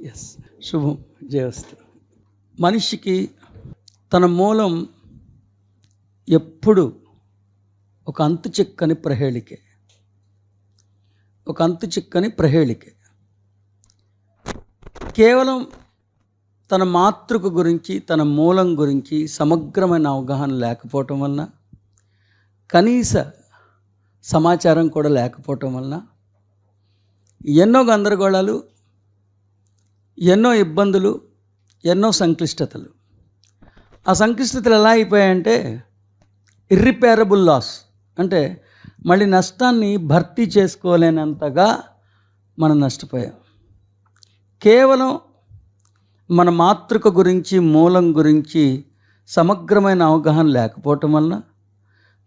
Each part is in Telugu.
ఎస్, శుభం, జయవస్తు. మనిషికి తన మూలం ఎప్పుడు ఒక అంతు చిక్కని ప్రహేళికే, ఒక అంతు చిక్కని ప్రహేళికే. కేవలం తన మాతృక గురించి, తన మూలం గురించి సమగ్రమైన అవగాహన లేకపోవటం వలన, కనీస సమాచారం కూడా లేకపోవటం వలన ఎన్నో గందరగోళాలు, ఎన్నో ఇబ్బందులు, ఎన్నో సంక్లిష్టతలు. ఆ సంక్లిష్టతలు ఎలా అయిపోయాయంటే ఇర్రిపేరబుల్ లాస్, అంటే మళ్ళీ నష్టాన్ని భర్తీ చేసుకోలేనంతగా మనం నష్టపోయాం. కేవలం మన మాతృక గురించి, మూలం గురించి సమగ్రమైన అవగాహన లేకపోవటం వలన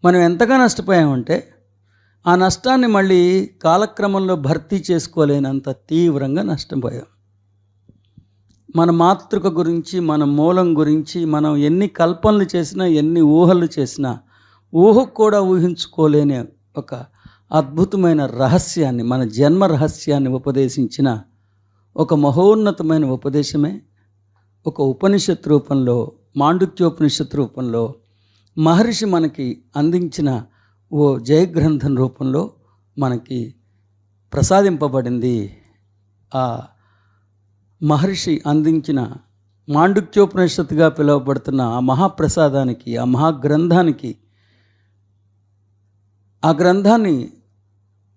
మనం ఎంతగా నష్టపోయామంటే ఆ నష్టాన్ని మళ్ళీ కాలక్రమంలో భర్తీ చేసుకోలేనంత తీవ్రంగా నష్టపోయాం. మన మాతృక గురించి, మన మూలం గురించి మనం ఎన్ని కల్పనలు చేసినా, ఎన్ని ఊహలు చేసినా, ఊహకు కూడా ఊహించుకోలేని ఒక అద్భుతమైన రహస్యాన్ని, మన జన్మ రహస్యాన్ని ఉపదేశించిన ఒక మహోన్నతమైన ఉపదేశమే ఒక ఉపనిషత్ రూపంలో, మాండుక్యోపనిషత్ రూపంలో మహర్షి మనకి అందించిన ఓ జయగ్రంథం రూపంలో మనకి ప్రసాదింపబడింది. ఆ మహర్షి అందించిన మాండుక్యోపనిషత్తుగా పిలువబడుతున్న ఆ మహాప్రసాదానికి, ఆ మహాగ్రంథానికి, ఆ గ్రంథాన్ని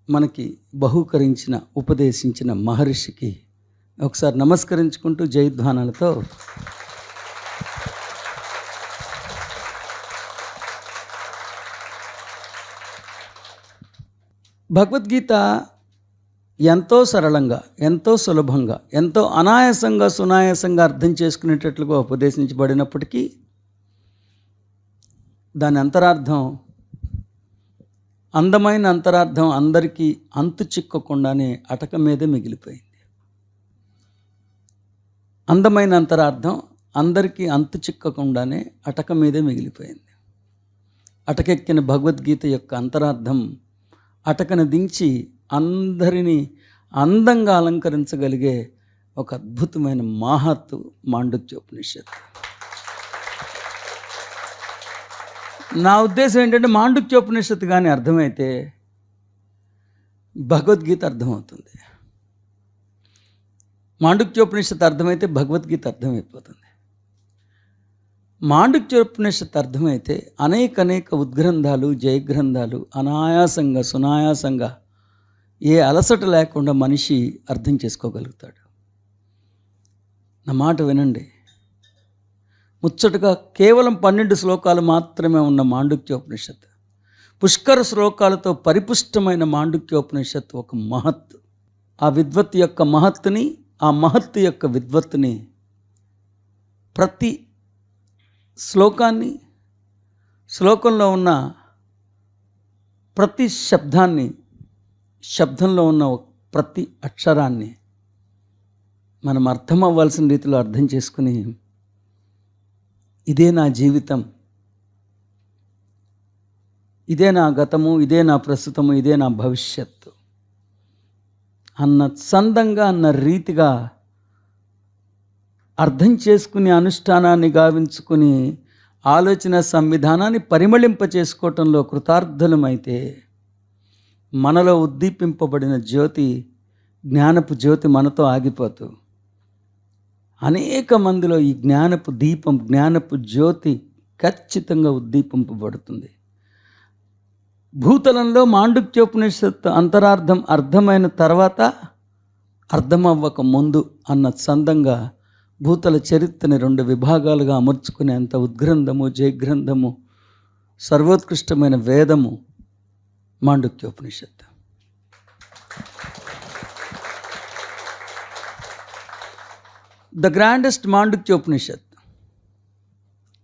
మనకి బహూకరించిన, ఉపదేశించిన మహర్షికి ఒకసారి నమస్కరించుకుంటూ జయధ్వానాలతో భగవద్గీత ఎంతో సరళంగా, ఎంతో సులభంగా, ఎంతో అనాయాసంగా, సునాయాసంగా అర్థం చేసుకునేటట్లుగా ఉపదేశించబడినప్పటికీ దాని అంతరార్థం, అందమైన అంతరార్థం అందరికీ అంతు చిక్కకుండానే అటక మీదే మిగిలిపోయింది. అందమైన అంతరార్థం అందరికీ అంతు చిక్కకుండానే అటక మీదే మిగిలిపోయింది. అటకెక్కిన భగవద్గీత యొక్క అంతరార్థం అటకను దించి అందరినీ అందంగా అలంకరించగలిగే ఒక అద్భుతమైన మహత్తు మాండుక్యోపనిషత్తు. నా ఉద్దేశం ఏంటంటే మాండుక్యోపనిషత్తు కానీ అర్థమైతే భగవద్గీత అర్థమవుతుంది. మాండుక్యోపనిషత్తు అర్థమైతే భగవద్గీత అర్థమైపోతుంది. మాండుక్యోపనిషత్తు అర్థమైతే అనేక ఉద్గ్రంథాలు, జయగ్రంథాలు అనాయాసంగా, సునాయాసంగా, ఏ అలసట లేకుండా మనిషి అర్థం చేసుకోగలుగుతాడు. నా మాట వినండి. ముచ్చటగా కేవలం 12 శ్లోకాలు మాత్రమే ఉన్న మాండుక్యోపనిషత్తు, పుష్కర శ్లోకాలతో పరిపుష్టమైన మాండుక్యోపనిషత్తు ఒక మహత్తు. ఆ విద్వత్తు యొక్క మహత్తుని, ఆ మహత్తు యొక్క విద్వత్తుని, ప్రతి శ్లోకాన్ని, శ్లోకంలో ఉన్న ప్రతి శబ్దాన్ని, శబ్దంలో ఉన్న ప్రతి అక్షరాన్ని మనం అర్థం అవ్వాల్సిన రీతిలో అర్థం చేసుకుని, ఇదే నా జీవితం, ఇదే నా గతము, ఇదే నా ప్రస్తుతము, ఇదే నా భవిష్యత్తు అన్న సందంగా, అన్న రీతిగా అర్థం చేసుకుని, అనుష్ఠానాన్ని గావించుకుని, ఆలోచన సంవిధానాన్ని పరిమళింప చేసుకోవటంలో కృతార్థులమైతే మనలో ఉద్దీపింపబడిన జ్యోతి, జ్ఞానపు జ్యోతి మనతో ఆగిపోతూ అనేక మందిలో ఈ జ్ఞానపు దీపం, జ్ఞానపు జ్యోతి ఖచ్చితంగా ఉద్దీపింపబడుతుంది. భూతలంలో మాండుక్యోపనిషత్తు అంతరార్థం అర్థమైన తర్వాత, అర్థమవ్వక ముందు అన్న సందంగా భూతల చరిత్రని 2 విభాగాలుగా అమర్చుకునేంత ఉద్గ్రంథము, జయగ్రంథము, సర్వోత్కృష్టమైన వేదము మాండుక్యోపనిషత్తు. The grandest Mandukyopanishad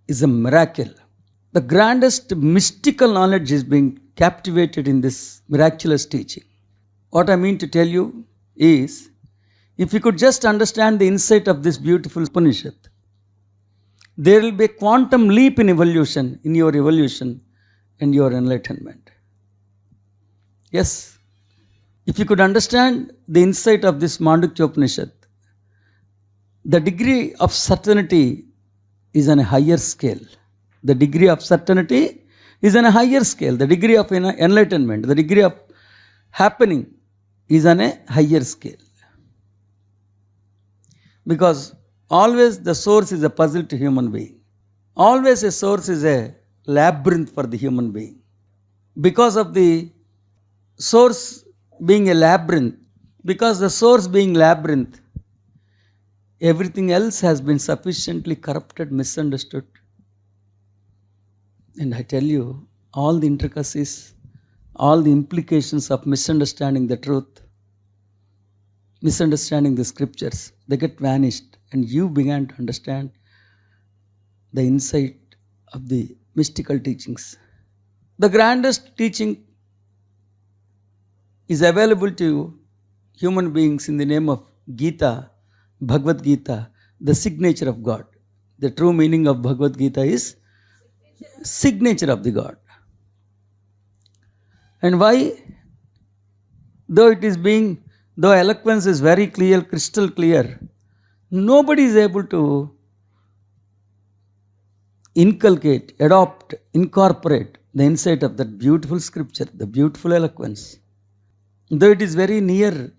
is a miracle. The grandest mystical knowledge is being captivated in this miraculous teaching. What I mean to tell you is, if you could just understand the insight of this beautiful Upanishad, there will be a quantum leap in evolution, in your evolution and your enlightenment. Yes, if you could understand the insight of this Mandukyopanishad, The degree of certainty is on a higher scale. The degree of certainty is on a higher scale. The degree of enlightenment, the degree of happening is on a higher scale. Because always the source is a puzzle to human being. Always a source is a labyrinth for the human being. Because of the source being a labyrinth, because the source being labyrinth, everything else has been sufficiently corrupted, misunderstood. And I tell you, all the intricacies, all the implications of misunderstanding the truth, misunderstanding the scriptures, they get vanished, and you began to understand the insight of the mystical teachings. The grandest teaching is available to human beings in the name of Gita, Bhagavad Gita, the signature of God. The true meaning of Bhagavad Gita is signature of the God. And why? Though eloquence is very clear, crystal clear, nobody is able to inculcate, adopt, incorporate the insight of that beautiful scripture, the beautiful eloquence. Though it is very near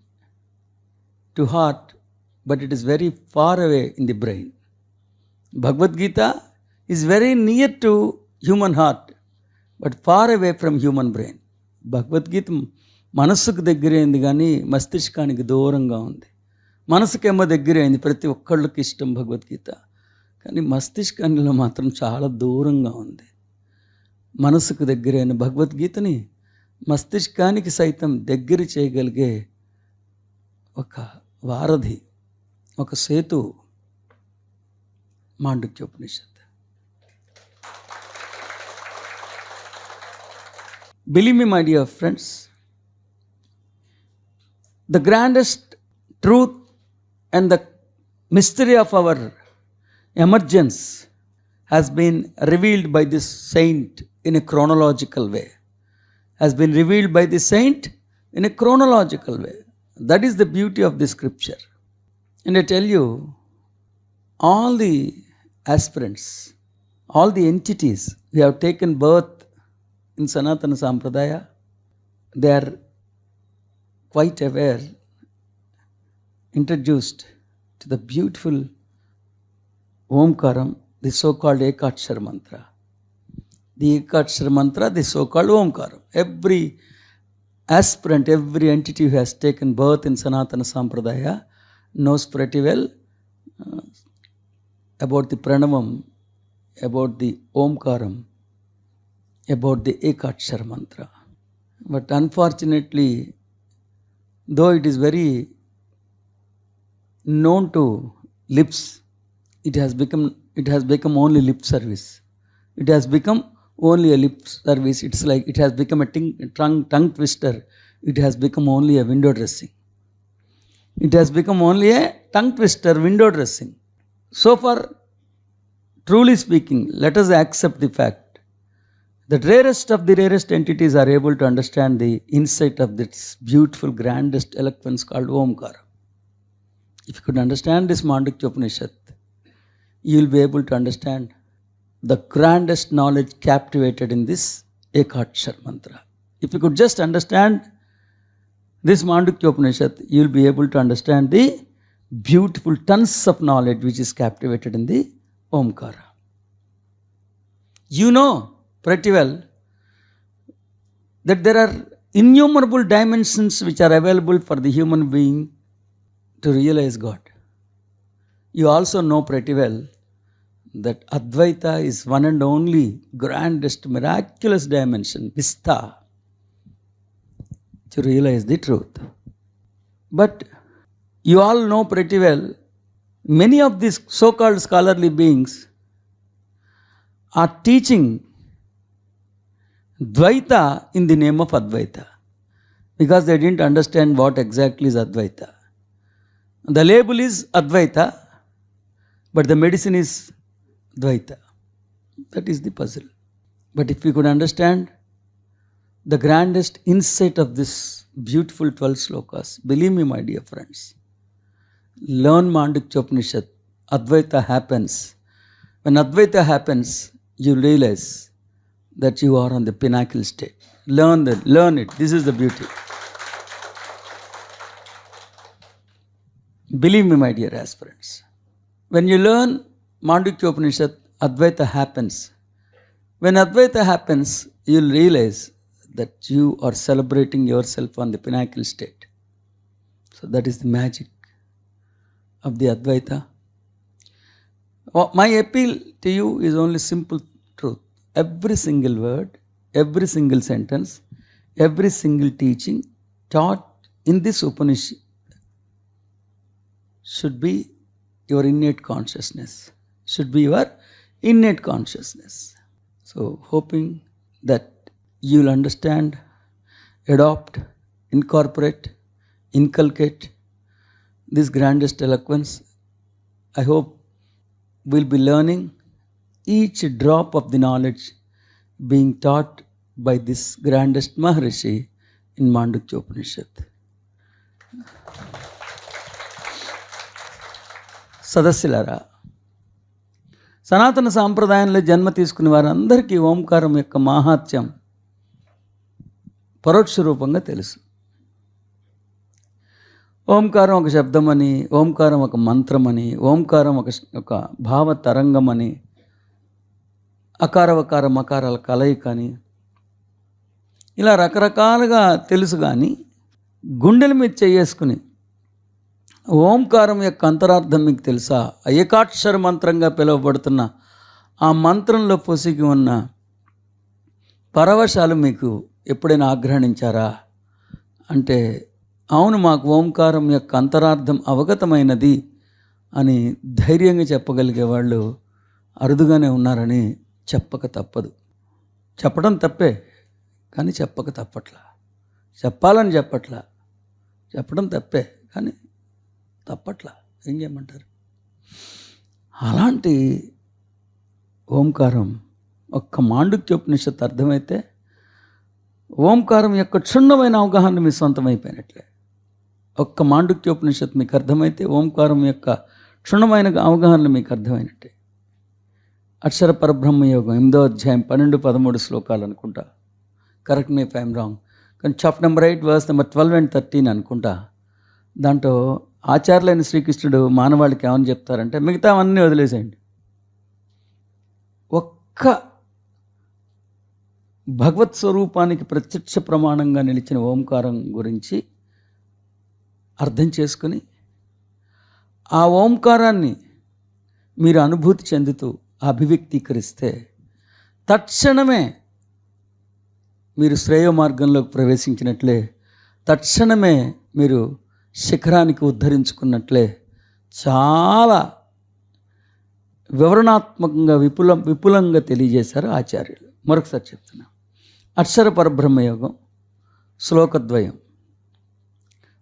to heart, but it is very far away in the brain. Bhagavad Gita is very near to human heart, but far away from human brain. Bhagavad Gita మనస్సుకు దగ్గరైంది కానీ మస్తిష్కానికి దూరంగా ఉంది. మనసుకేమో దగ్గరైంది, ప్రతి ఒక్కళ్ళకి ఇష్టం భగవద్గీత, కానీ మస్తిష్కానిలో మాత్రం చాలా దూరంగా ఉంది. మనసుకు దగ్గరైన భగవద్గీతని మస్తిష్కానికి సైతం దగ్గర చేయగలిగే ఒక వారధి, ఒక Setu Mandukyopanishad. Believe me, my dear friends, the grandest truth and the mystery of our emergence has been revealed by this saint in a chronological way. Has been revealed by the saint in a chronological way. That is the beauty of the scripture. And I tell you, all the aspirants, all the entities who have taken birth in Sanatana Sampradaya, they are quite aware, introduced to the beautiful Omkaram, the so-called Ekakshara mantra. The Ekakshara mantra, the so-called Omkaram. Every aspirant, every entity who has taken birth in Sanatana Sampradaya knows pretty well about the Pranavam, about the Omkaram, about the Ekakshara mantra. But unfortunately, though it is very known to lips, it has become only lip service. It has become only a lip service. It's like it has become a tongue twister. It has become only a window dressing. It has become only a tongue twister, window dressing. So far, truly speaking, let us accept the fact that rarest of the rarest entities are able to understand the insight of this beautiful, grandest eloquence called Omkara. If you could understand this Mandukya Upanishad, you will be able to understand the grandest knowledge captivated in this Ekakshara mantra. If you could just understand this Mandukya Upanishad, you will be able to understand the beautiful tons of knowledge which is captivated in the Omkara. You know pretty well that there are innumerable dimensions which are available for the human being to realize God. You also know pretty well that Advaita is one and only grandest miraculous dimension, Vista, to realize the truth. But you all know pretty well, many of these so-called scholarly beings are teaching Dvaita in the name of Advaita, because they didn't understand what exactly is Advaita. The label is Advaita, but the medicine is Dvaita. That is the puzzle. But if we could understand the grandest insight of this beautiful 12 slokas, believe me, my dear friends, learn Mandukya Upanishad Advaita happens. When Advaita happens, you realize that you are on the pinnacle state. Learn it. This is the beauty. Believe me, my dear aspirants. When you learn Mandukya Upanishad, Advaita happens. When Advaita happens, you'll realize that you are celebrating yourself on the pinnacle state. So that is the magic of the Advaita. My appeal to you is only simple truth. Every single word, every single sentence, every single teaching taught in this Upanishad should be your innate consciousness. Should be your innate consciousness. So, hoping that you'll understand, adopt, incorporate, inculcate this grandest eloquence. I hope we'll be learning each drop of the knowledge being taught by this grandest Maharishi in Mandukya Upanishad. సదస్సులారా, సనాతన సాంప్రదాయంలో జన్మ తీసుకున్న వారందరికీ ఓంకారం యొక్క మాహాత్మ్యం పరోక్ష రూపంగా తెలుసు. ఓంకారం ఒక శబ్దమని, ఓంకారం ఒక మంత్రమని, ఓంకారం ఒక భావ తరంగమని, అకారవకార మకారాల కలయిక అని, ఇలా రకరకాలుగా తెలుసు. కానీ గుండెల మీద చేసుకుని ఓంకారం యొక్క అంతరార్థం మీకు తెలుసా? ఏకాక్షర మంత్రంగా పిలువబడుతున్న ఆ మంత్రంలో పొసిగి ఉన్న పరవశాలు మీకు ఎప్పుడైనా ఆగ్రహించారా అంటే, అవును, మాకు ఓంకారం యొక్క అంతరార్థం అవగతమైనది అని ధైర్యంగా చెప్పగలిగే వాళ్ళు అరుదుగానే ఉన్నారని చెప్పక తప్పదు. చెప్పడం తప్పే, కానీ చెప్పక తప్పట్లా. చెప్పాలని చెప్పట్లా, చెప్పడం తప్పే, కానీ తప్పట్లా. ఏం చేయమంటారు? అలాంటి ఓంకారం ఒక్క మాండుక్యోపనిషత్తు అర్థమైతే ఓంకారం యొక్క క్షుణ్ణమైన అవగాహన మీ సొంతమైపోయినట్లే. ఒక్క మాండుక్యోపనిషత్తు మీకు అర్థమైతే ఓంకారం యొక్క క్షుణ్ణమైన అవగాహన మీకు అర్థమైనట్టే. అక్షర పరబ్రహ్మ యోగం 8వ అధ్యాయం 12-13 శ్లోకాలు అనుకుంటా, correct me if I'm wrong, కానీ chapter number 8 verse number 12 and 13 అనుకుంటా. దాంట్లో ఆచార్యులైన శ్రీకృష్ణుడు మానవాళికి ఏమని చెప్తారంటే, మిగతా అన్నీ వదిలేసేయండి, ఒక్క భగవత్ స్వరూపానికి ప్రత్యక్ష ప్రమాణంగా నిలిచిన ఓంకారం గురించి అర్థం చేసుకుని ఆ ఓంకారాన్ని మీరు అనుభూతి చెందుతూ అభివ్యక్తీకరిస్తే తక్షణమే మీరు శ్రేయ మార్గంలోకి ప్రవేశించినట్లే, తక్షణమే మీరు శిఖరానికి ఉద్ధరించుకున్నట్లే. చాలా వివరణాత్మకంగా విపులంగా తెలియజేశారు ఆచార్యులు. మరొకసారి చెప్తున్నా, అక్షర పరబ్రహ్మయోగం శ్లోకద్వయం,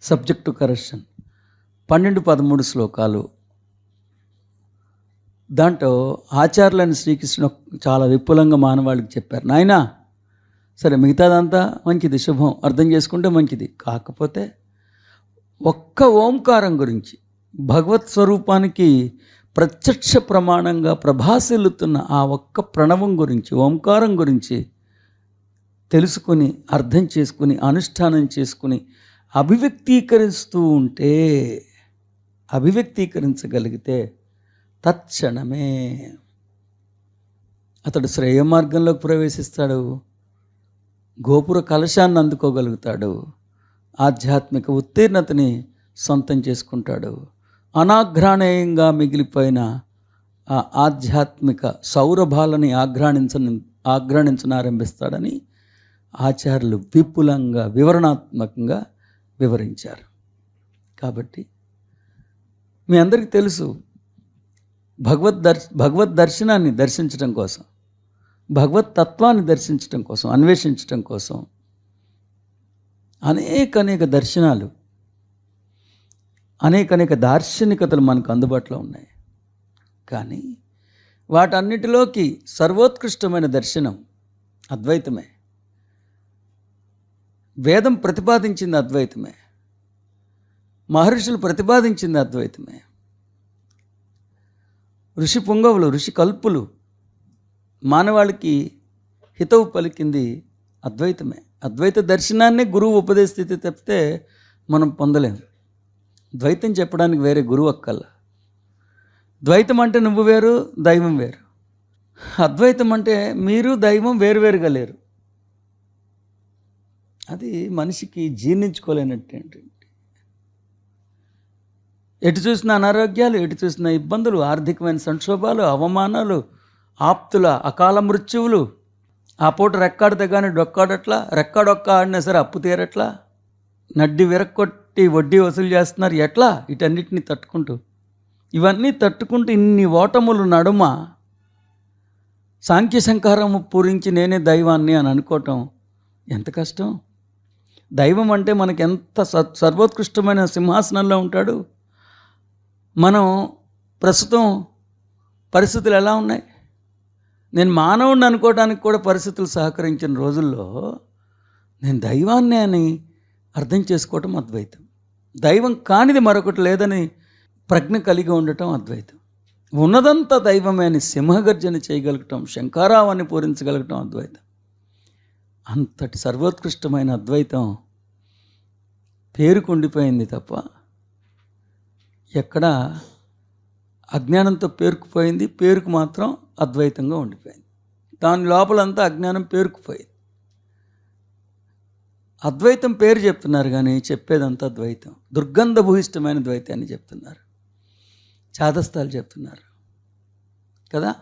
సబ్జెక్ట్ టు కరెక్షన్, 12-13 శ్లోకాలు. దాంట్లో ఆచార్యులైన శ్రీకృష్ణుడు చాలా విపులంగా మానవాళికి చెప్పారు. నాయనా, సరే మిగతాదంతా మంచిది, శుభం, అర్థం చేసుకుంటే మంచిది, కాకపోతే ఒక్క ఓంకారం గురించి, భగవత్ స్వరూపానికి ప్రత్యక్ష ప్రమాణంగా ప్రభాసిల్లుతున్న ఆ ఒక్క ప్రణవం గురించి, ఓంకారం గురించి తెలుసుకుని, అర్థం చేసుకుని, అనుష్ఠానం చేసుకుని అభివ్యక్తీకరిస్తూ ఉంటే, అభివ్యక్తీకరించగలిగితే తక్షణమే అతడు శ్రేయ మార్గంలోకి ప్రవేశిస్తాడు, గోపుర కలశాన్ని అందుకోగలుగుతాడు, ఆధ్యాత్మిక ఉత్తీర్ణతని సొంతం చేసుకుంటాడు. అనాఘ్రాణేయంగా మిగిలిపోయిన ఆ ఆధ్యాత్మిక సౌరభాలని ఆఘ్రాణించనారంభిస్తాడని ఆచార్యులు విపులంగా వివరణాత్మకంగా వివరించారు. కాబట్టి మీ అందరికీ తెలుసు, భగవద్ దర్శనాన్ని దర్శించడం కోసం, భగవత్ తత్వాన్ని దర్శించడం కోసం, అన్వేషించడం కోసం అనేక దర్శనాలు, అనేక దార్శనికతలు మనకు అందుబాటులో ఉన్నాయి. కానీ వాటన్నిటిలోకి సర్వోత్కృష్టమైన దర్శనం అద్వైతమే. వేదం ప్రతిపాదించింది అద్వైతమే, మహర్షులు ప్రతిపాదించింది అద్వైతమే. ఋషి పుంగవులు, ఋషి కల్పులు మానవాళికి హితవు పలికింది అద్వైతమే. అద్వైత దర్శనాన్నే గురువు ఉపదేశిస్తే తప్పితే మనం పొందలేము. ద్వైతం చెప్పడానికి వేరే గురువు అక్కల్లా. ద్వైతం అంటే నువ్వు వేరు, దైవం వేరు. అద్వైతం అంటే మీరు దైవం వేరువేరుగా లేరు. అది మనిషికి జీర్ణించుకోలేనటువంటి, ఎటు చూసిన అనారోగ్యాలు, ఎటు చూసిన ఇబ్బందులు, ఆర్థికమైన సంక్షోభాలు, అవమానాలు, ఆప్తుల అకాల మృత్యువులు, ఆ పూట రెక్కాడితే కానీ డొక్కాడట్లా, రెక్కాడొక్క ఆడినా సరే అప్పు తీరట్లా, నడ్డి విరక్కొట్టి వడ్డీ వసూలు చేస్తున్నారు. ఎట్లా వీటన్నిటిని తట్టుకుంటూ, ఇవన్నీ తట్టుకుంటూ ఇన్ని ఓటములు నడుమ సాంఖ్య సంకారము పూరించి నేనే దైవాన్ని అని అనుకోవటం ఎంత కష్టం. దైవం అంటే మనకి ఎంత సర్వోత్కృష్టమైన సింహాసనంలో ఉంటాడు. మనం ప్రస్తుతం పరిస్థితులు ఎలా ఉన్నాయి? నేను మానవుడిని అనుకోవడానికి కూడా పరిస్థితులు సహకరించిన రోజుల్లో నేను దైవాన్ని అని అర్థం చేసుకోవటం అద్వైతం. దైవం కానిది మరొకటి లేదని ప్రజ్ఞ కలిగి ఉండటం అద్వైతం. ఉన్నదంతా దైవమే అని సింహగర్జన చేయగలగటం, శంఖారావాన్ని పూరించగలగటం అద్వైతం. అంతటి సర్వోత్కృష్టమైన అద్వైతం పేరుకుండిపోయింది తప్ప ఎక్కడ అజ్ఞానంతో పేరుకుపోయింది. పేరుకు మాత్రం అద్వైతంగా ఉండిపోయింది. దాని లోపలంతా అజ్ఞానం పేరుకుపోయింది. అద్వైతం పేరు చెప్తున్నారు కానీ చెప్పేదంతా ద్వైతం, దుర్గంధ భూయిష్టమైన ద్వైతాన్ని చెప్తున్నారు, చాదస్తాలు చెప్తున్నారు కదా.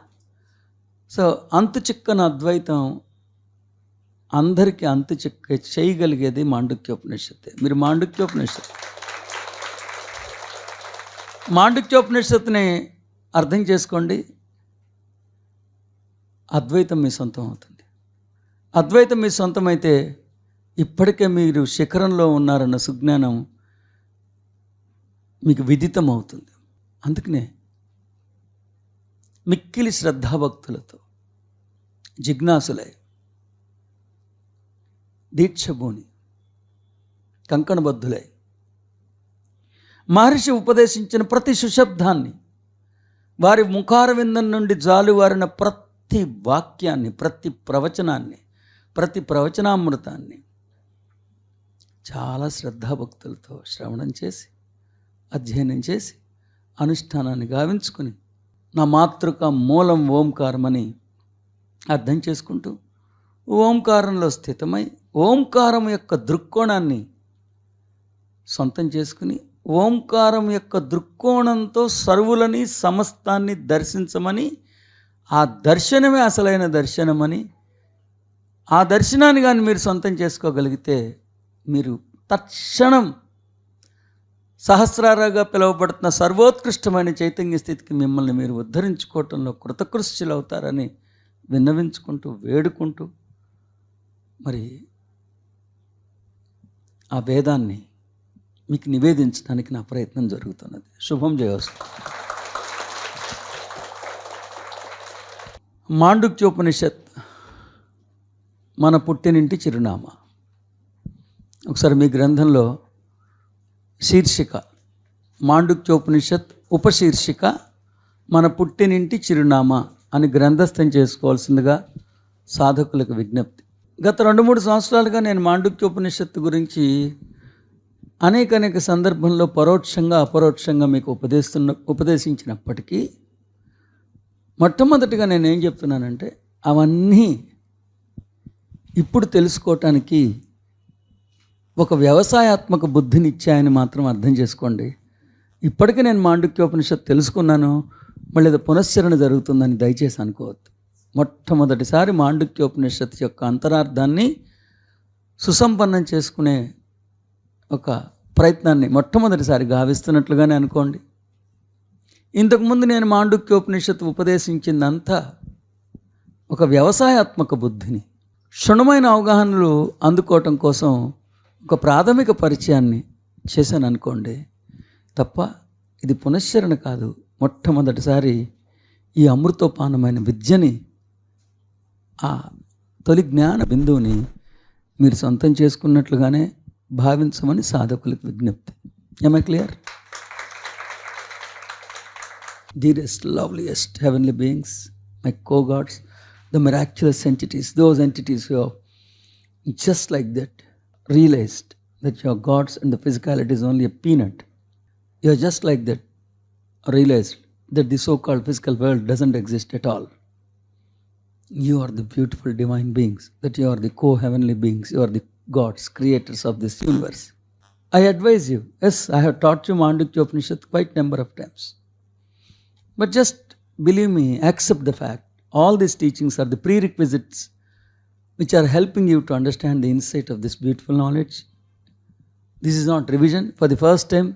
సో అంతు చిక్కన అద్వైతం అందరికీ అంతు చిక్క చేయగలిగేది మాండుక్యోపనిషత్తే. మీరు మాండుక్యోపనిషత్తుని అర్థం చేసుకోండి, అద్వైతం మీ సొంతం అవుతుంది. అద్వైతం మీ సొంతమైతే ఇప్పటికే మీరు శిఖరంలో ఉన్నారన్న సుజ్ఞానం మీకు విదితం అవుతుంది. అందుకనే మిక్కిలి శ్రద్ధాభక్తులతో జిజ్ఞాసులై దీక్షభూని కంకణబద్ధులై మహర్షి ఉపదేశించిన ప్రతి సుశబ్దాన్ని, వారి ముఖారవిందం నుండి జాలువారిన ప్రతి వాక్యాన్ని, ప్రతి ప్రవచనాన్ని, ప్రతి ప్రవచనామృతాన్ని చాలా శ్రద్ధాభక్తులతో శ్రవణం చేసి, అధ్యయనం చేసి, అనుష్ఠానాన్ని గావించుకుని నా మాతృక మూలం ఓంకారమని అర్థం చేసుకుంటూ ఓంకారంలో స్థితమై ఓంకారం యొక్క దృక్కోణాన్ని సొంతం చేసుకుని ఓంకారం యొక్క దృక్కోణంతో సర్వులని సమస్తాన్ని దర్శించమని, ఆ దర్శనమే అసలైన దర్శనమని, ఆ దర్శనాన్ని కానీ మీరు సొంతం చేసుకోగలిగితే మీరు తక్షణం సహస్రారాగా పిలువబడుతున్న సర్వోత్కృష్టమైన చైతన్య స్థితికి మిమ్మల్ని మీరు ఉద్ధరించుకోవటంలో కృతకృత్యులు అవుతారని విన్నవించుకుంటూ, వేడుకుంటూ మరి ఆ వేదాన్ని మీకు నివేదించడానికి నా ప్రయత్నం జరుగుతున్నది. శుభం జయోస్తు. మాండుక్యోపనిషత్ మన పుట్టినింటి చిరునామా. ఒకసారి మీ గ్రంథంలో శీర్షిక మాండుక్యోపనిషత్ ఉపశీర్షిక మన పుట్టినింటి చిరునామా అని గ్రంథస్థం చేసుకోవాల్సిందిగా సాధకులకు విజ్ఞప్తి. గత 2-3 సంవత్సరాలుగా నేను మాండుక్యోపనిషత్తు గురించి అనేక సందర్భంలో పరోక్షంగా అపరోక్షంగా మీకు ఉపదేశించినప్పటికీ మొట్టమొదటిగా నేనేం చెప్తున్నానంటే, అవన్నీ ఇప్పుడు తెలుసుకోవటానికి ఒక వ్యవసాయాత్మక బుద్ధిని ఇచ్చాయని మాత్రం అర్థం చేసుకోండి. ఇప్పటికీ నేను మాండుక్యోపనిషత్తు తెలుసుకున్నాను, మళ్ళీ అది పునశ్చరణ జరుగుతుందని దయచేసి అనుకోవద్దు. మొట్టమొదటిసారి మాండుక్యోపనిషత్తు యొక్క అంతరార్థాన్ని సుసంపన్నం చేసుకునే ఒక ప్రయత్నాన్ని మొట్టమొదటిసారి గావిస్తున్నట్లుగానే అనుకోండి. ఇంతకుముందు నేను మాండుక్యోపనిషత్తు ఉపదేశించిందంతా ఒక వ్యవసాయాత్మక బుద్ధిని, క్షుణ్ణమైన అవగాహనలు అందుకోవటం కోసం ఒక ప్రాథమిక పరిచయాన్ని చేశాను అనుకోండి తప్ప, ఇది పునశ్చరణ కాదు. మొట్టమొదటిసారి ఈ అమృతోపానమైన విద్యని, ఆ తొలి జ్ఞాన బిందువుని మీరు సొంతం చేసుకున్నట్లుగానే భావించమని సాధకులకు విజ్ఞప్తి. ఏమై clear? dearest, loveliest heavenly beings, my co-gods, the miraculous entities, those entities who have just like that realized that your gods and the physicality is only a peanut. You are just like that realized that the so-called physical world doesn't exist at all. You are the beautiful divine beings, that you are the co-heavenly beings, you are the gods, creators of this universe. I advise you, yes, I have taught you Mandukya Upanishad quite number of times. But just believe me, accept the fact, all these teachings are the prerequisites which are helping you to understand the insight of this beautiful knowledge. This is not revision. For the first time,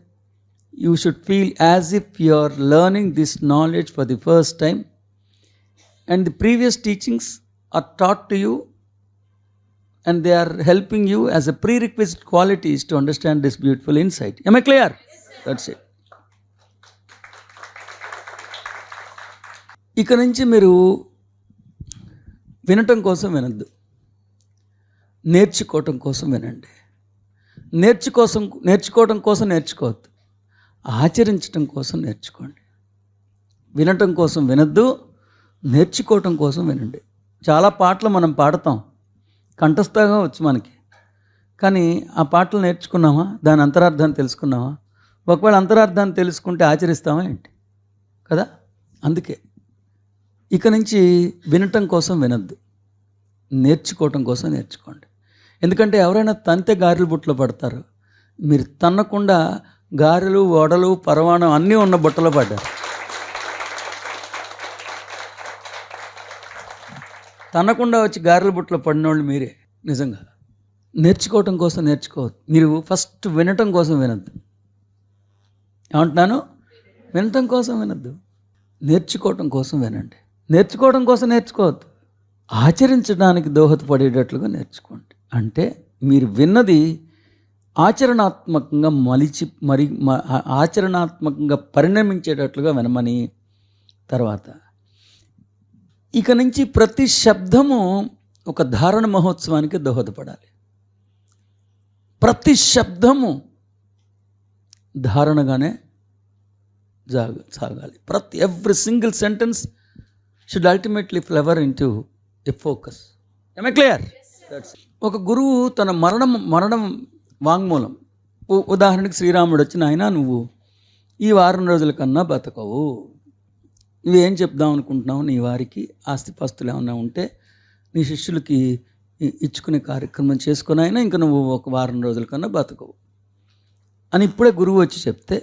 you should feel as if you are learning this knowledge for the first time, and the previous teachings are taught to you and they are helping you as a prerequisite qualities to understand this beautiful insight. Am I clear? That's it. ఇక నుంచి మీరు వినటం కోసం వినద్దు, నేర్చుకోవటం కోసం వినండి. నేర్చుకోవటం కోసం నేర్చుకోవద్దు, ఆచరించటం కోసం నేర్చుకోండి. వినటం కోసం వినద్దు, నేర్చుకోవటం కోసం వినండి. చాలా పాటలు మనం పాడతాం, కంఠస్థంగా వచ్చు మనకి, కానీ ఆ పాటలు నేర్చుకున్నామా? దాని అంతరార్థాన్ని తెలుసుకున్నామా? ఒకవేళ అంతరార్థాన్ని తెలుసుకుంటే ఆచరిస్తామా ఏంటి? కదా. అందుకే ఇక నుంచి వినటం కోసం వినద్దు, నేర్చుకోవటం కోసం నేర్చుకోండి. ఎందుకంటే ఎవరైనా తంతే గారెలు బుట్టలో పడతారు, మీరు తన్నకుండా గారెలు, వడలు, పరమాణం అన్నీ ఉన్న బుట్టలో పడ్డారు. తనకుండా వచ్చి గారెల బుట్టలో పడిన వాళ్ళు మీరే. నిజంగా నేర్చుకోవటం కోసం నేర్చుకోవద్దు, మీరు ఫస్ట్ వినటం కోసం వినద్దు. ఏమంటున్నాను? వినటం కోసం వినద్దు, నేర్చుకోవటం కోసం వినండి. నేర్చుకోవడం కోసం నేర్చుకోవద్దు, ఆచరించడానికి దోహదపడేటట్లుగా నేర్చుకోండి. అంటే మీరు విన్నది ఆచరణాత్మకంగా ఆచరణాత్మకంగా పరిణమించేటట్లుగా వినమని. తర్వాత ఇక నుంచి ప్రతి శబ్దము ఒక ధారణ మహోత్సవానికి దోహదపడాలి. ప్రతి శబ్దము ధారణగానే సాగాలి. Every single sentence should ultimately flower into a focus. Am I clear? ఒక గురువు తన మరణం వాంగ్మూలం, ఉదాహరణకి శ్రీరాముడు వచ్చి, నాయనా నువ్వు ఈ వారం రోజుల కన్నా బతకవు, నువ్వేం చెప్దాం అనుకుంటున్నావు, నీ వారికి ఆస్తిపాస్తులు ఏమైనా ఉంటే నీ శిష్యులకి ఇచ్చుకునే కార్యక్రమం చేసుకుని అయినా ఇంకా నువ్వు ఒక వారం రోజుల కన్నా బతకవు అని ఇప్పుడే గురువు వచ్చి చెప్తే,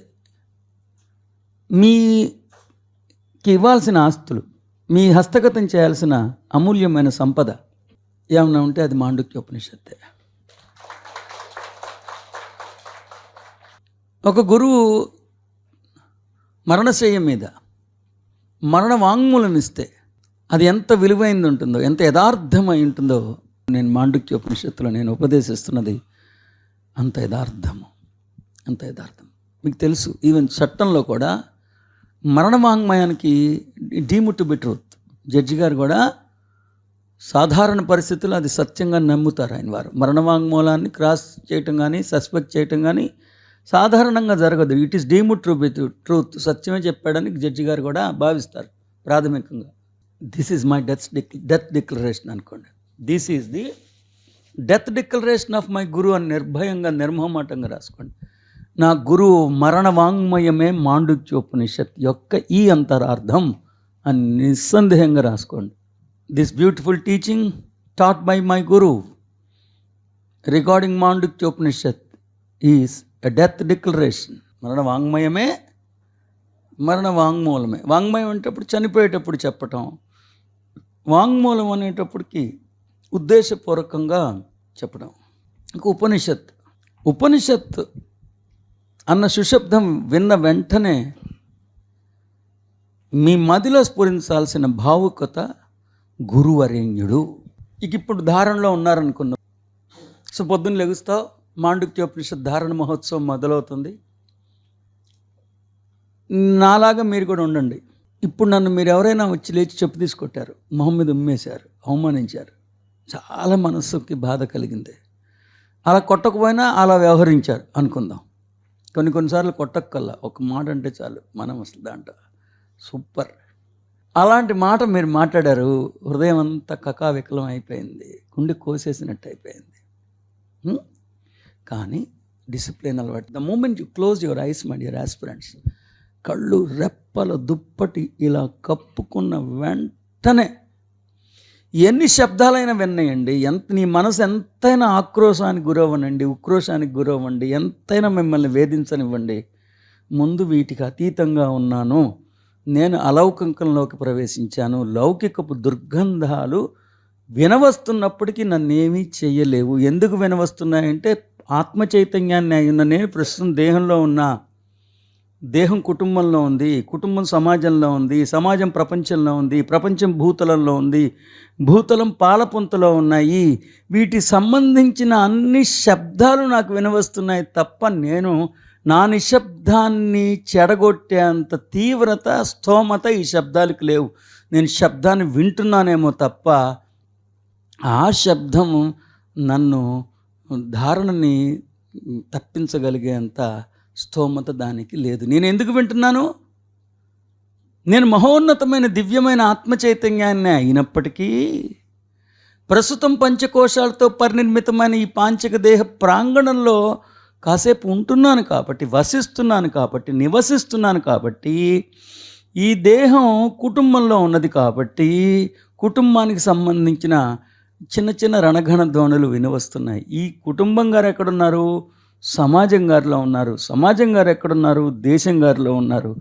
మీకి ఇవ్వాల్సిన ఆస్తులు, మీ హస్తగతం చేయాల్సిన అమూల్యమైన సంపద ఏమన్నా ఉంటే అది మాండుక్య ఉపనిషత్తే. ఒక గురువు మరణశయ్య మీద మరణ వాంగ్మూలం ఇస్తే అది ఎంత విలువైంది ఉంటుందో, ఎంత యథార్థమై ఉంటుందో, నేను మాండుక్య ఉపనిషత్తులో నేను ఉపదేశిస్తున్నది అంత యథార్థం. మీకు తెలుసు, ఈవెన్ చట్టంలో కూడా మరణ వాంగ్మయానికి deemed to be truth. Judge గారు కూడా సాధారణ పరిస్థితుల్లో అది సత్యంగా నమ్ముతారు. ఆయన వారు మరణ వాంగ్మూలాన్ని క్రాస్ చేయటం కానీ సస్పెక్ట్ చేయటం కానీ సాధారణంగా జరగదు. It is deemed to be truth, సత్యమే చెప్పాడని జడ్జి గారు కూడా భావిస్తారు ప్రాథమికంగా. This is my death declaration అనుకోండి. This is the death declaration of my guru అని నిర్భయంగా నిర్మహమాటంగా రాసుకోండి. నా గురువు మరణ వాంగ్మయమే మాండుక్యోపనిషత్ యొక్క ఈ అంతరార్థం అని నిస్సందేహంగా రాసుకోండి. This beautiful teaching taught by my guru regarding Mandukyopanishad is a death declaration. మరణ వాంగ్మయమే, మరణ వాంగ్మూలమే. వాంగ్మయం అనేటప్పుడు చనిపోయేటప్పుడు చెప్పటం, వాంగ్మూలం అనేటప్పటికి ఉద్దేశపూర్వకంగా చెప్పడం. ఇంకా ఉపనిషత్ అన్న సుశబ్దం విన్న వెంటనే మీ మదిలో స్ఫురించాల్సిన భావుకత గురువరేణ్యుడు. ఇప్పుడు ధారణలో ఉన్నారనుకున్నాం. సో పొద్దున్న లెగుస్తావు, మాండుక్యోపనిషత్ ధారణ మహోత్సవం మొదలవుతుంది. నాలాగా మీరు కూడా ఉండండి. ఇప్పుడు నన్ను మీరు ఎవరైనా వచ్చి లేచి చెప్పు తీసుకొట్టారు, మొహం మీద ఉమ్మేశారు, అవమానించారు, చాలా మనస్సుకి బాధ కలిగింది. అలా కొట్టకపోయినా అలా వ్యవహరించారు అనుకుందాం. కొన్నిసార్లు కొట్టక్కల్లా ఒక మాట అంటే చాలు మనం అసలు దాంట్లో సూపర్. అలాంటి మాట మీరు మాట్లాడారు, హృదయం అంతా కకావికలం అయిపోయింది, గుండె కోసేసినట్టు అయిపోయింది. కానీ డిసిప్లిన్ అలవాటు. The moment you close your eyes my dear aspirants, కళ్ళు రెప్పల దుప్పటి ఇలా కప్పుకున్న వెంటనే ఎన్ని శబ్దాలైనా విన్నాయండి, నీ మనసు ఎంతైనా ఆక్రోశానికి గురవ్వనండి, ఉక్రోషానికి గురవ్వండి, ఎంతైనా మిమ్మల్ని వేధించనివ్వండి, ముందు వీటికి అతీతంగా ఉన్నాను, నేను అలౌకికంలోకి ప్రవేశించాను, లౌకికపు దుర్గంధాలు వినవస్తున్నప్పటికీ నన్నేమీ చెయ్యలేవు. ఎందుకు వినవస్తున్నాయంటే ఆత్మ చైతన్యాన్ని అయిన నేను ప్రస్తుతం దేహంలో ఉన్నా, దేహం కుటుంబంలో ఉంది, కుటుంబం సమాజంలో ఉంది, సమాజం ప్రపంచంలో ఉంది, ప్రపంచం భూతలంలో ఉంది, భూతలం పాలపుంతలో ఉన్నాయి. వీటి సంబంధించిన అన్ని శబ్దాలు నాకు వినవస్తున్నాయి తప్ప నేను నా నిశ్శబ్దాన్ని చెడగొట్టేంత తీవ్రత, స్థోమత ఈ శబ్దాలకు లేవు. నేను శబ్దాన్ని వింటున్నానేమో తప్ప ఆ శబ్దము నన్ను ధారణని తప్పించగలిగేంత స్థోమత దానికి లేదు. నేను ఎందుకు వింటున్నాను? నేను మహోన్నతమైన దివ్యమైన ఆత్మ చైతన్యాన్ని అయినప్పటికీ ప్రస్తుతం పంచకోశాలతో పరినిర్మితమైన ఈ పాంచక దేహ ప్రాంగణంలో కాసేపు ఉంటున్నాను కాబట్టి, వసిస్తున్నాను కాబట్టి, నివసిస్తున్నాను కాబట్టి, ఈ దేహం కుటుంబంలో ఉన్నది కాబట్టి, కుటుంబానికి సంబంధించిన చిన్న చిన్న రణఘన ధ్వనులు వినవస్తున్నాయి. ఈ కుటుంబం గారు ఎక్కడున్నారు? సమాజం గారిలో ఉన్నారు. సమాజం గారు ఎక్కడున్నారు? దేశం గారిలో ఉన్నారు.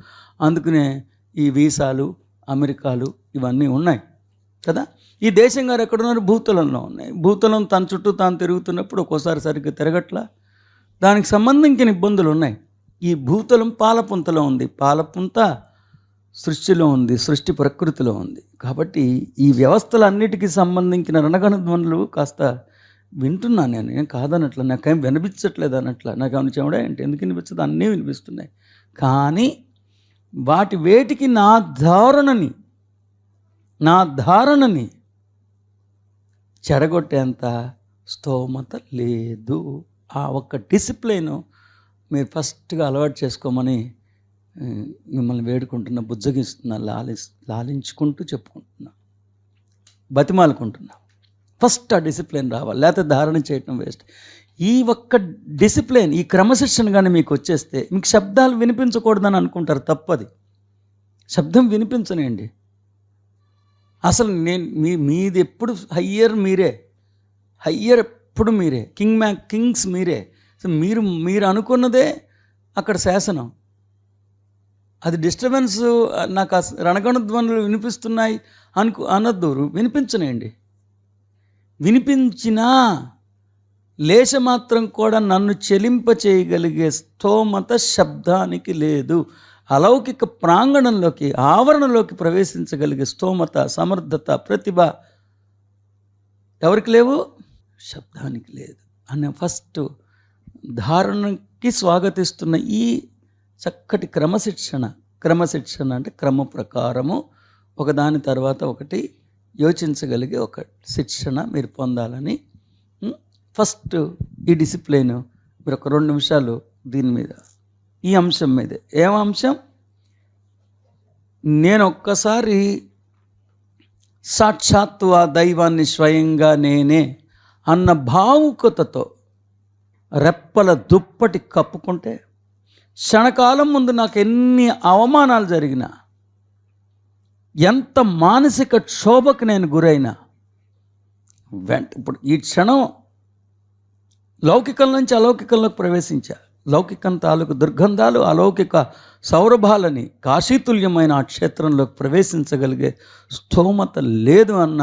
అందుకనే ఈ వీసాలు, అమెరికాలు ఇవన్నీ ఉన్నాయి కదా. ఈ దేశం గారు ఎక్కడున్నారు? భూతలంలో ఉన్నాయి. భూతలం తన చుట్టూ తాను తిరుగుతున్నప్పుడు ఒక్కోసారి సరిగ్గా తిరగట్లా, దానికి సంబంధించిన ఇబ్బందులు ఉన్నాయి. ఈ భూతలం పాలపుంతలో ఉంది, పాలపుంత సృష్టిలో ఉంది, సృష్టి ప్రకృతిలో ఉంది. కాబట్టి ఈ వ్యవస్థలన్నిటికీ సంబంధించిన రణగణ ధ్వనులు కాస్త వింటున్నాను. నేను కాదనట్లా, నాకేం వినిపించట్లేదు అనట్లా, నాకేమైనా చెమడా ఏంటి, ఎందుకు వినిపించదు, అన్నీ వినిపిస్తున్నాయి. కానీ వేటికి నా ధారణని చెడగొట్టేంత స్తోమత లేదు. ఆ ఒక్క డిసిప్లైను మీరు ఫస్ట్గా అలవాటు చేసుకోమని మిమ్మల్ని వేడుకుంటున్నా, బుజ్జగిస్తున్నా, లాలించుకుంటూ చెప్పుకుంటున్నా, బతిమాలుకుంటున్నా. ఫస్ట్ ఆ డిసిప్లిన్ రావాలి, లేకపోతే ధారణ చేయటం వేస్ట్. ఈ ఒక్క డిసిప్లిన్, ఈ క్రమశిక్షణ కానీ మీకు వచ్చేస్తే మీకు శబ్దాలు వినిపించకూడదని అనుకుంటారు, తప్పది. శబ్దం వినిపించనండి. అసలు మీది ఎప్పుడు హయ్యర్ ఎప్పుడు మీరే, కింగ్స్ మీరే. సో మీరు అనుకున్నదే అక్కడ శాసనం. అది డిస్టర్బెన్స్, నాకు రణగణ ధ్వనులు వినిపిస్తున్నాయి అనొద్దు, వినిపించనండి. వినిపించినా లేశమాత్రం కూడా నన్ను చెలింప చేయగలిగే స్థోమత శబ్దానికి లేదు. అలౌకిక ప్రాంగణంలోకి, ఆవరణలోకి ప్రవేశించగలిగే స్థోమత, సమర్థత, ప్రతిభ ఎవరికి లేవు? శబ్దానికి లేదు. అనే ఫస్ట్ ధారణకి స్వాగతిస్తున్న ఈ చక్కటి క్రమశిక్షణ అంటే క్రమ ప్రకారము ఒకదాని తర్వాత ఒకటి యోచించగలిగే ఒక శిక్షణ మీరు పొందాలని ఫస్ట్ ఈ డిసిప్లైన్ మీరు ఒక 2 నిమిషాలు దీని మీద, ఈ అంశం మీదే. ఏం అంశం? నేను ఒక్కసారి సాక్షాత్తు ఆ దైవాన్ని స్వయంగా నేనే అన్న భావుకతతో రెప్పల దుప్పటి కప్పుకుంటే, క్షణకాలం ముందు నాకు ఎన్ని అవమానాలు జరిగినా, ఎంత మానసిక క్షోభకు నేను గురైనా, ఇప్పుడు ఈ క్షణం లౌకికం నుంచి అలౌకికంలోకి ప్రవేశించా. లౌకికం తాలూకు దుర్గంధాలు, అలౌకిక సౌరభాలని, కాశీతుల్యమైన ఆ క్షేత్రంలోకి ప్రవేశించగలిగే స్థోమత లేదు అన్న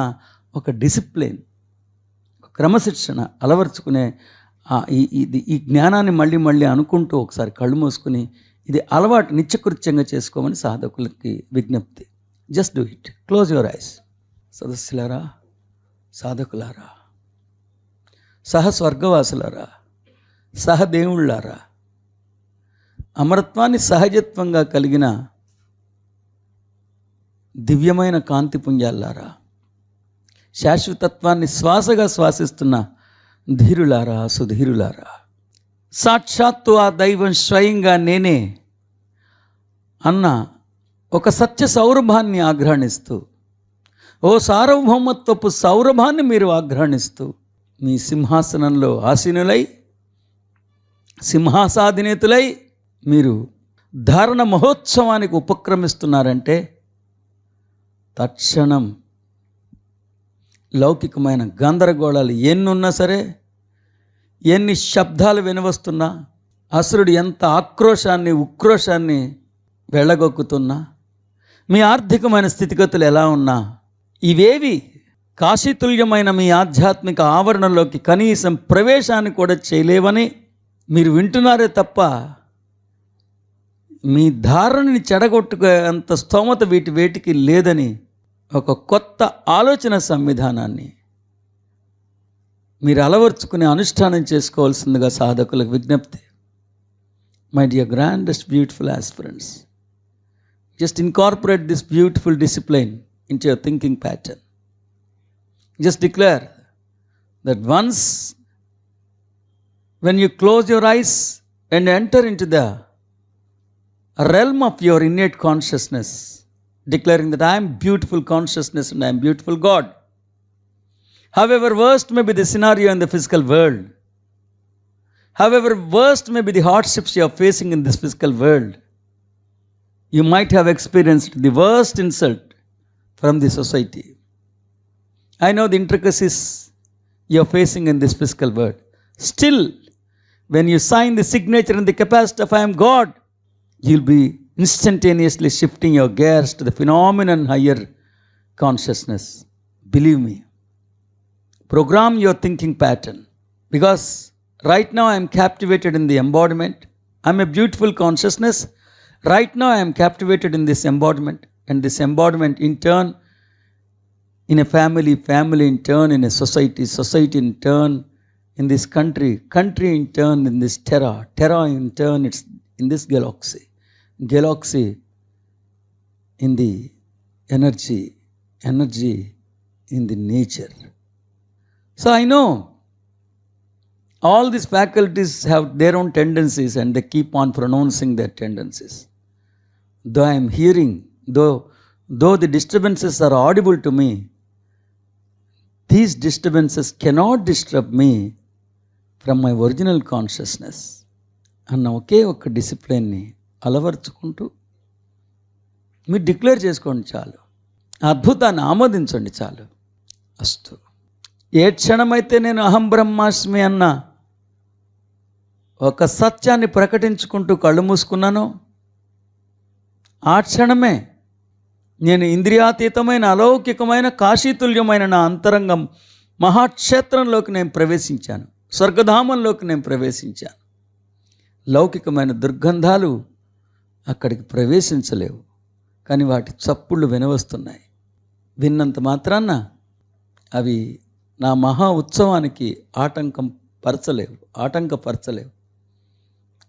ఒక డిసిప్లిన్, క్రమశిక్షణ అలవర్చుకునే ఈ జ్ఞానాన్ని మళ్ళీ అనుకుంటూ ఒకసారి కళ్ళు మూసుకుని ఇది అలవాటు నిత్యకృత్యంగా చేసుకోమని సాధకులకి విజ్ఞప్తి. Just do it. Close your eyes. సదస్సులారా, సాధకులారా, స్వర్గవాసులారా, దేవుళ్ళారా, అమరత్వాన్ని సహజత్వంగా కలిగిన దివ్యమైన కాంతి పుంజాలారా, శాశ్వతత్వాన్ని శ్వాసగా శ్వాసిస్తున్న ధీరులారా, సుధీరులారా, సాక్షాత్తు ఆ దైవం స్వయంగా నేనే అన్న ఒక సత్య సౌరభాన్ని ఆఘ్రాణిస్తూ, ఓ సార్వభౌమత్వపు సౌరభాన్ని మీరు ఆఘ్రాణిస్తూ మీ సింహాసనంలో ఆసీనులై, సింహాసాధినేతులై మీరు ధారణ మహోత్సవానికి ఉపక్రమిస్తున్నారంటే తక్షణం లౌకికమైన గందరగోళాలు ఎన్నున్నా సరే, ఎన్ని శబ్దాలు వినవస్తున్నా, అసురుడు ఎంత ఆక్రోశాన్ని ఉక్రోషాన్ని వెళ్ళగొక్కుతున్నా, మీ ఆర్థికమైన స్థితిగతులు ఎలా ఉన్నా, ఇవేవి కాశీతుల్యమైన మీ ఆధ్యాత్మిక ఆవరణలోకి కనీసం ప్రవేశాన్ని కూడా చేయలేవని మీరు వింటున్నారే తప్ప మీ ధారణని చెడగొట్టుకునే అంత స్తోమత వేటికి లేదని ఒక కొత్త ఆలోచన సంవిధానాన్ని మీరు అలవర్చుకునే అనుష్ఠానం చేసుకోవాల్సిందిగా సాధకులకు విజ్ఞప్తి. My dear grandest beautiful aspirants, just incorporate this beautiful discipline into your thinking pattern. Just declare that once when you close your eyes and enter into the realm of your innate consciousness, declaring that I am beautiful consciousness and I am beautiful God. However worst may be the scenario in the physical world, however worst may be the hardships you are facing in this physical world, you might have experienced the worst insult from the society. I know the intricacies you are facing in this physical world. Still, when you sign the signature in the capacity of I am God, you'll be instantaneously shifting your gears to the phenomenon higher consciousness. Believe me. Program your thinking pattern, because right now I am captivated in the embodiment. I am a beautiful consciousness. Right now I am captivated in this embodiment, and this embodiment in turn in a family, family in turn in a society, society in turn in this country, country in turn in this terra, terra in turn it's in this galaxy, galaxy in the energy, energy in the nature. So I know all these faculties have their own tendencies and they keep on pronouncing their tendencies. Though I am hearing, though the disturbances are audible to me, these disturbances cannot disturb me from my original consciousness. అన్న ఒకే ఒక్క డిసిప్లిన్ని అలవర్చుకుంటూ మీరు డిక్లేర్ చేసుకోండి చాలు, అద్భుతాన్ని ఆమోదించండి చాలు. అస్తు. ఏ క్షణమైతే నేను అహం బ్రహ్మాస్మి అన్న ఒక సత్యాన్ని ప్రకటించుకుంటూ కళ్ళు మూసుకున్నానో ఆ క్షణమే నేను ఇంద్రియాతీతమైన అలౌకికమైన కాశీతుల్యమైన నా అంతరంగం మహాక్షేత్రంలోకి నేను ప్రవేశించాను, స్వర్గధామంలోకి నేను ప్రవేశించాను. లౌకికమైన దుర్గంధాలు అక్కడికి ప్రవేశించలేవు, కానీ వాటి చప్పుళ్ళు వినవస్తున్నాయి. విన్నంత మాత్రాన అవి నా మహా ఉత్సవానికి ఆటంకపరచలేవు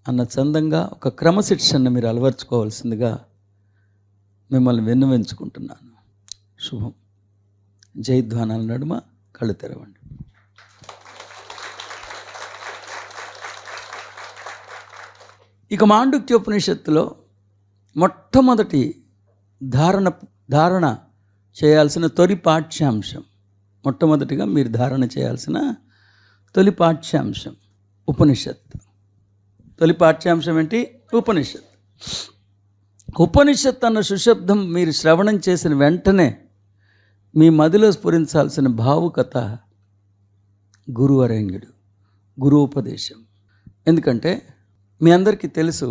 అన్న చందంగా ఒక క్రమశిక్షణను మీరు అలవర్చుకోవాల్సిందిగా మిమ్మల్ని విన్నవించుకుంటున్నాను. శుభం. జయధ్వానాల నడుమ కళ్ళు తెరవండి. ఇక మాండుక్యోపనిషత్తులో మొట్టమొదటి ధారణ చేయాల్సిన తొలి పాఠ్యాంశం, మొట్టమొదటిగా మీరు ధారణ చేయాల్సిన తొలి పాఠ్యాంశం ఉపనిషత్తు. తొలి పాఠ్యాంశం ఏంటి? ఉపనిషత్. ఉపనిషత్ అన్న సుశబ్దం మీరు శ్రవణం చేసిన వెంటనే మీ మదిలో స్ఫురించాల్సిన భావుకత గురువరేణ్యుడు, గురూపదేశం. ఎందుకంటే మీ అందరికీ తెలుసు,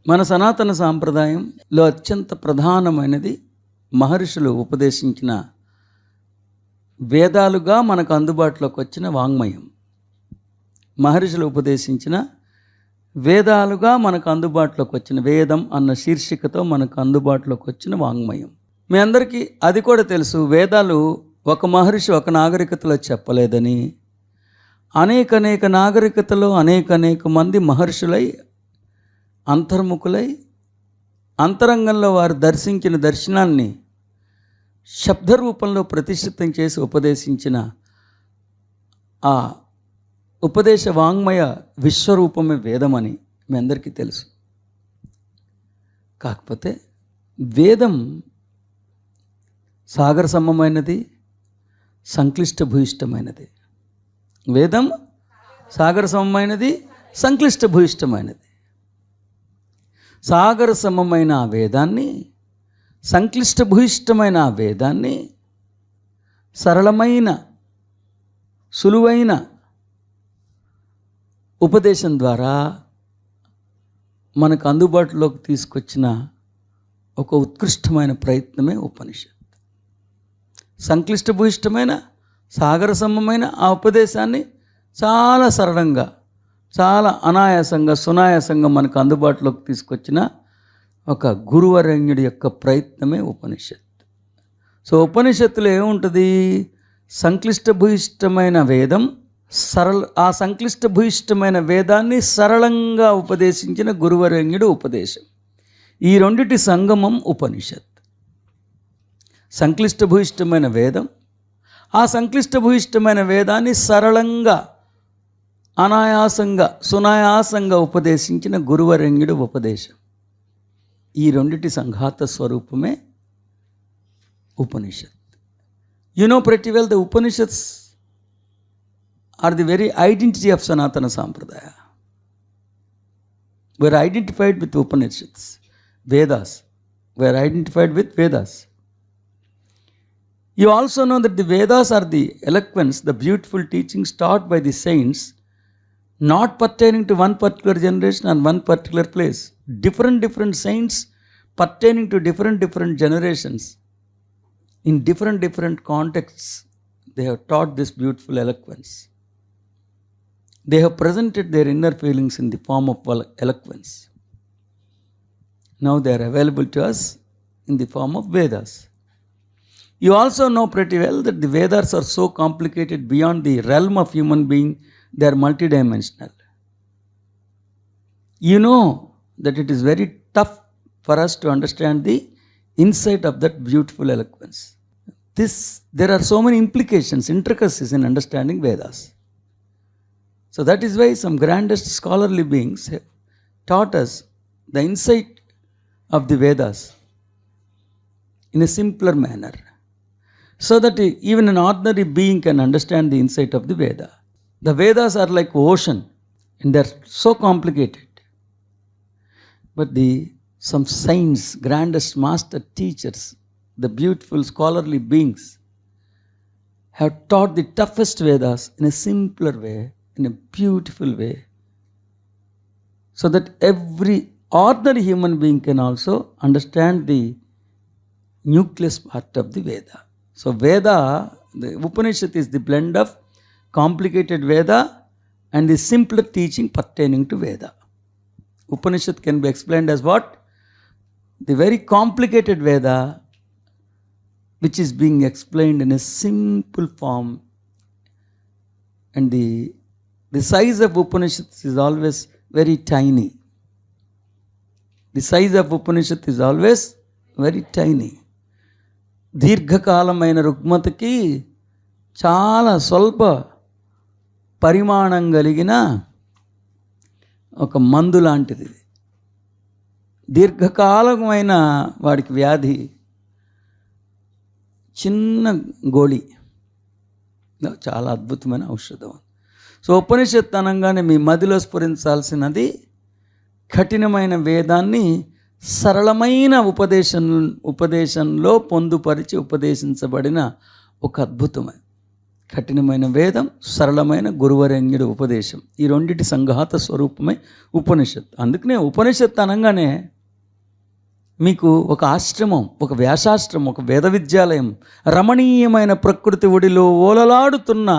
మన సనాతన సాంప్రదాయంలో అత్యంత ప్రధానమైనది మహర్షులు ఉపదేశించిన వేదాలుగా మనకు అందుబాటులోకి వచ్చిన వాంగ్మయం. మహర్షులు ఉపదేశించిన వేదాలుగా మనకు అందుబాటులోకి వచ్చిన, వేదం అన్న శీర్షికతో మనకు అందుబాటులోకి వచ్చిన వాంగ్మయం. మీ అందరికీ అది కూడా తెలుసు, వేదాలు ఒక మహర్షి ఒక నాగరికతలో చెప్పలేదని, అనేక నాగరికతలో అనేక మంది మహర్షులై అంతర్ముఖులై అంతరంగంలో వారు దర్శించిన దర్శనాన్ని శబ్దరూపంలో ప్రతిష్ఠితం చేసి ఉపదేశించిన ఆ ఉపదేశ వాంగ్మయ విశ్వరూపమే వేదమని మీ అందరికీ తెలుసు. కాకపోతే వేదం సాగర సమమైనది, సంక్లిష్ట భూయిష్టమైనది. వేదం సాగర సమమైనది, సంక్లిష్ట భూయిష్టమైనది. సాగర సమమైన ఆ వేదాన్ని, సంక్లిష్ట భూయిష్టమైన ఆ వేదాన్ని సరళమైన సులువైన ఉపదేశం ద్వారా మనకు అందుబాటులోకి తీసుకొచ్చిన ఒక ఉత్కృష్టమైన ప్రయత్నమే ఉపనిషత్. సంక్లిష్ట భూయిష్టమైన సాగర సమమైన ఆ ఉపదేశాన్ని చాలా సరళంగా, చాలా అనాయాసంగా, సునాయాసంగా మనకు అందుబాటులోకి తీసుకొచ్చిన ఒక గురువరేణ్యుడి యొక్క ప్రయత్నమే ఉపనిషత్. సో ఉపనిషత్తులో ఏముంటుంది? సంక్లిష్ట భూయిష్టమైన వేదం, ఆ సంక్లిష్ట భూయిష్టమైన వేదాన్ని సరళంగా ఉపదేశించిన గురువరేణ్యుడు ఉపదేశం. ఈ రెండిటి సంగమం ఉపనిషత్. సంక్లిష్ట భూయిష్టమైన వేదం, ఆ సంక్లిష్ట భూయిష్టమైన వేదాన్ని సరళంగా, అనాయాసంగా, సునాయాసంగా ఉపదేశించిన గురువరేణ్యుడు ఉపదేశం. ఈ రెండిటి సంఘాత స్వరూపమే ఉపనిషత్. You know pretty well the Upanishads are the very identity of Sanatana Sampradaya. We are identified with Upanishads. Vedas. We are identified with Vedas. You also know that the Vedas are the eloquence, the beautiful teachings taught by the saints, not pertaining to one particular generation and one particular place. Different saints pertaining to different generations. In different contexts, they have taught this beautiful eloquence. They have presented their inner feelings in the form of eloquence. Now they are available to us in the form of Vedas. You also know pretty well that the Vedas are so complicated beyond the realm of human being, they are multidimensional. You know that it is very tough for us to understand the insight of that beautiful eloquence. There are so many implications, intricacies in understanding Vedas. So that is why some grandest scholarly beings have taught us the insight of the Vedas in a simpler manner, so that even an ordinary being can understand the insight of the Veda. The Vedas are like ocean and they are so complicated. But some saints, grandest master teachers, the beautiful scholarly beings have taught the toughest Vedas in a simpler way, in a beautiful way, so that every ordinary human being can also understand the nucleus part of the Veda. So Veda, the Upanishad is the blend of complicated Veda and the simpler teaching pertaining to Veda. Upanishad can be explained as what? The very complicated Veda, which is being explained in a simple form. And the size of Upanishads is always very tiny. The size of Upanishad is always very tiny. దీర్ఘకాలమైన రుగ్మతకి చాలా స్వల్ప పరిమాణం కలిగిన ఒక మందు లాంటిది. దీర్ఘకాలమైన వాడికి వ్యాధి చిన్న గోళీ, చాలా అద్భుతమైన ఔషధం. సో ఉపనిషత్ అనగానే మీ మదిలో స్ఫురించాల్సినది కఠినమైన వేదాన్ని సరళమైన ఉపదేశంలో పొందుపరిచి ఉపదేశించబడిన ఒక అద్భుతమైన కఠినమైన వేదం, సరళమైన గురువరేణ్యుడి ఉపదేశం. ఈ రెండిటి సంఘాత స్వరూపమే ఉపనిషత్. అందుకనే ఉపనిషత్ అనగానే మీకు ఒక ఆశ్రమం, ఒక వ్యాసాశ్రమం, ఒక వేద విద్యాలయం, రమణీయమైన ప్రకృతి ఒడిలో ఓలలాడుతున్న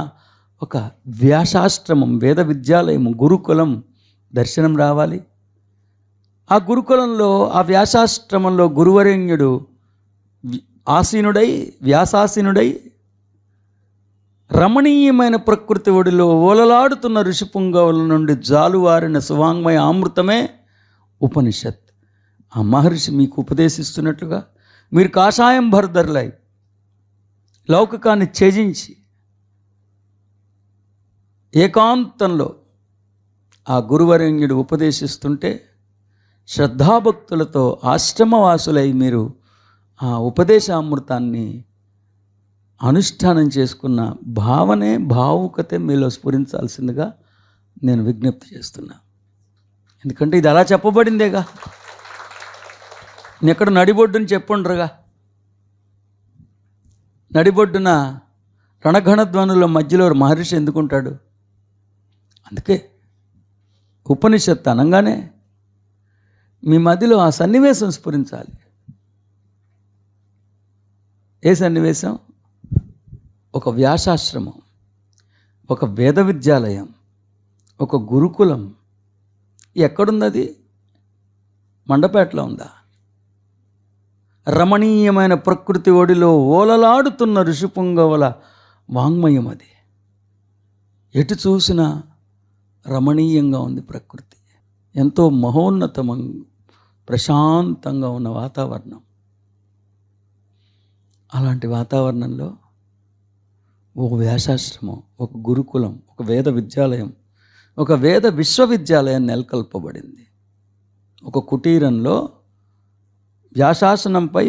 ఒక వ్యాసాశ్రమం, వేద విద్యాలయం, గురుకులం దర్శనం రావాలి. ఆ గురుకులంలో, ఆ వ్యాసాశ్రమంలో గురువరేణ్యుడు ఆసీనుడై, వ్యాసాసీనుడై రమణీయమైన ప్రకృతి ఒడిలో ఓలలాడుతున్న ఋషిపుంగవుల నుండి జాలువారిన సువాంగ్మయ అమృతమే ఉపనిషత్. ఆ మహర్షి మీకు ఉపదేశిస్తున్నట్లుగా మీరు కాషాయం భర్ధర్లై లౌకికాన్ని త్యజించి ఏకాంతంలో ఆ గురువరేణ్యుడు ఉపదేశిస్తుంటే శ్రద్ధాభక్తులతో ఆశ్రమవాసులై మీరు ఆ ఉపదేశామృతాన్ని అనుష్ఠానం చేసుకున్న భావనే, భావుకతే మీలో స్ఫురించాల్సిందిగా నేను విజ్ఞప్తి చేస్తున్నా. ఎందుకంటే ఇది అలా చెప్పబడిందేగా. ఎక్కడ నడిబొడ్డుని చెప్పుండ్రుగా. నడిబొడ్డున రణఘణధ్వనుల మధ్యలో మహర్షి ఎందుకుంటాడు? అందుకే ఉపనిషత్తు అనగానే మీ మధ్యలో ఆ సన్నివేశం స్ఫురించాలి. ఏ సన్నివేశం? ఒక వ్యాసాశ్రమం, ఒక వేద విద్యాలయం, ఒక గురుకులం. ఎక్కడుంది? మండపేటలో ఉందా? రమణీయమైన ప్రకృతి ఒడిలో ఓలలాడుతున్న ఋషిపుంగవుల వాంగ్మయం అది. ఎటు చూసినా రమణీయంగా ఉంది ప్రకృతి. ఎంతో ప్రశాంతంగా ఉన్న వాతావరణం. అలాంటి వాతావరణంలో ఒక వ్యాసాశ్రమం, ఒక గురుకులం, ఒక వేద విద్యాలయం, ఒక వేద విశ్వవిద్యాలయం నెలకొల్పబడింది. ఒక కుటీరంలో వ్యాసాసనంపై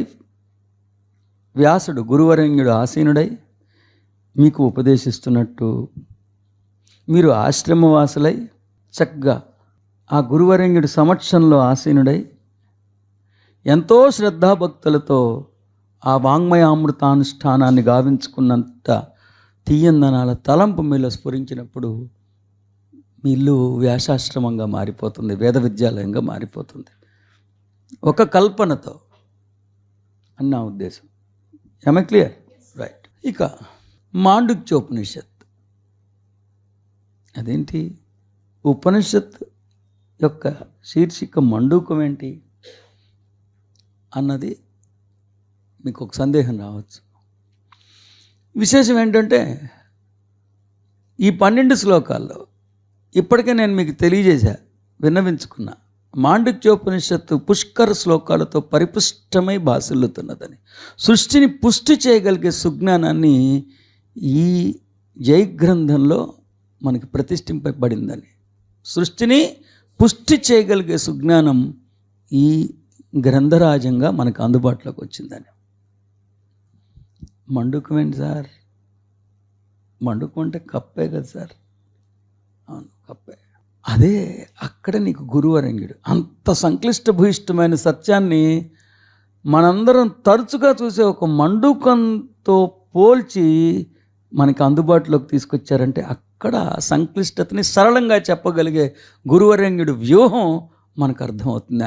వ్యాసుడు గురువరేణ్యుడు ఆసీనుడై మీకు ఉపదేశిస్తున్నట్టు మీరు ఆశ్రమవాసులై చక్కగా ఆ గురువరేణ్యుడి సమక్షంలో ఆసీనుడై ఎంతో శ్రద్ధాభక్తులతో ఆ వాంగ్మయామృతానుష్ఠానాన్ని గావించుకున్నంత తీయందనాల తలంపు మీలో స్ఫురించినప్పుడు మీ ఇల్లు వ్యాసాశ్రమంగా మారిపోతుంది, వేద విద్యాలయంగా మారిపోతుంది. ఒక కల్పనతో అని నా ఉద్దేశం. am I clear? రైట్. ఇక మాండుక్యోపనిషత్. అదేంటి? ఉపనిషత్ యొక్క శీర్షిక మండూకం ఏంటి అన్నది మీకు ఒక సందేహం రావచ్చు. విశేషం ఏంటంటే ఈ 12 శ్లోకాల్లో ఇప్పటికే నేను మీకు తెలియజేశా, విన్నవించుకున్నా. మాండుక్యోపనిషత్తు పుష్కర శ్లోకాలతో పరిపుష్టమై భాసిల్లుతున్నదని, సృష్టిని పుష్టి చేయగలిగే సుజ్ఞానాన్ని ఈ జయగ్రంథంలో మనకి ప్రతిష్ఠింపబడిందని, సృష్టిని పుష్టి చేయగలిగే సుజ్ఞానం ఈ గ్రంథరాజంగా మనకు అందుబాటులోకి వచ్చిందని. మండుకం ఏంటి సార్? మండుకం అంటే కప్పే కదా సార్? అవును, కప్పే. అదే అక్కడ నీకు గురువరేణ్యుడు అంత సంక్లిష్ట భూయిష్టమైన సత్యాన్ని మనందరం తరచుగా చూసే ఒక మండూకంతో పోల్చి మనకి అందుబాటులోకి తీసుకొచ్చారంటే అక్కడ సంక్లిష్టతని సరళంగా చెప్పగలిగే గురువరేణ్యుడు వ్యూహం మనకు అర్థమవుతుంది.